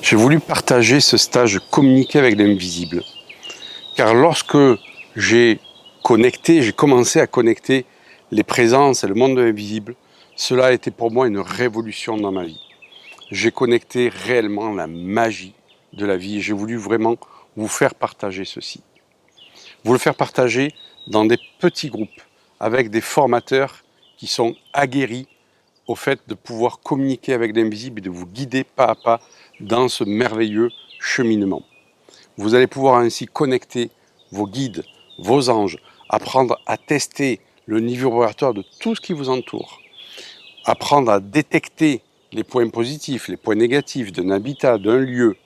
J'ai voulu partager ce stage communiquer avec l'invisible. Car lorsque j'ai commencé à connecter les présences et le monde de l'invisible, cela a été pour moi une révolution dans ma vie. J'ai connecté réellement la magie de la vie et j'ai voulu vraiment vous faire partager ceci. Vous le faire partager dans des petits groupes avec des formateurs qui sont aguerris au fait de pouvoir communiquer avec l'invisible et de vous guider pas à pas dans ce merveilleux cheminement. Vous allez pouvoir ainsi connecter vos guides, vos anges, apprendre à tester le niveau vibratoire de tout ce qui vous entoure, apprendre à détecter les points positifs, les points négatifs d'un habitat, d'un lieu,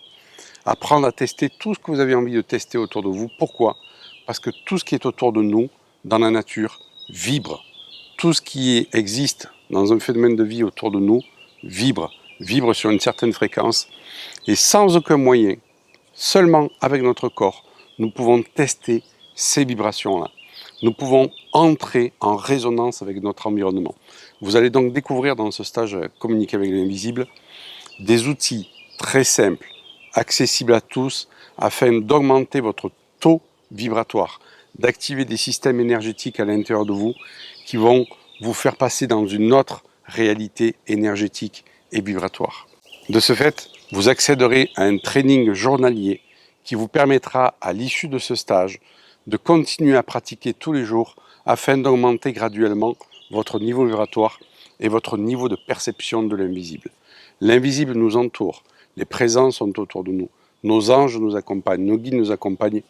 apprendre à tester tout ce que vous avez envie de tester autour de vous. Pourquoi ? Parce que tout ce qui est autour de nous, dans la nature, vibre. Tout ce qui existe dans un phénomène de vie autour de nous vibre sur une certaine fréquence et sans aucun moyen, seulement avec notre corps, nous pouvons tester ces vibrations-là. Nous pouvons entrer en résonance avec notre environnement. Vous allez donc découvrir dans ce stage Communiquer avec l'invisible des outils très simples, accessibles à tous, afin d'augmenter votre taux vibratoire, d'activer des systèmes énergétiques à l'intérieur de vous qui vont vous faire passer dans une autre réalité énergétique et vibratoire. De ce fait, vous accéderez à un training journalier qui vous permettra, à l'issue de ce stage, de continuer à pratiquer tous les jours afin d'augmenter graduellement votre niveau vibratoire et votre niveau de perception de l'invisible. L'invisible nous entoure, les présences sont autour de nous, nos anges nous accompagnent, nos guides nous accompagnent.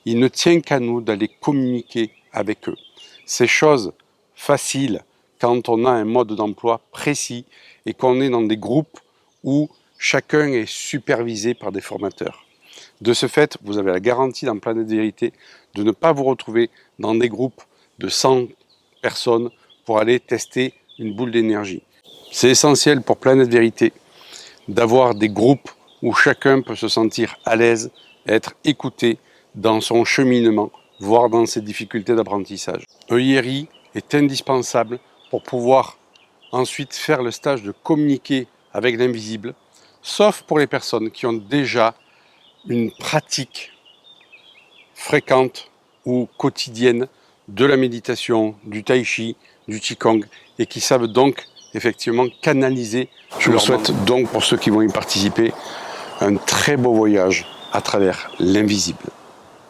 Il ne tient qu'à nous d'aller communiquer avec eux. Ces choses faciles quand on a un mode d'emploi précis et qu'on est dans des groupes où chacun est supervisé par des formateurs. De ce fait, vous avez la garantie dans Planète Vérité de ne pas vous retrouver dans des groupes de 100 personnes pour aller tester une boule d'énergie. C'est essentiel pour Planète Vérité d'avoir des groupes où chacun peut se sentir à l'aise, être écouté dans son cheminement, voire dans ses difficultés d'apprentissage. EIRI est indispensable pour pouvoir ensuite faire le stage de communiquer avec l'invisible, sauf pour les personnes qui ont déjà une pratique fréquente ou quotidienne de la méditation, du tai chi, du qigong et qui savent donc effectivement canaliser. Je leur souhaite donc pour ceux qui vont y participer un très beau voyage à travers l'invisible.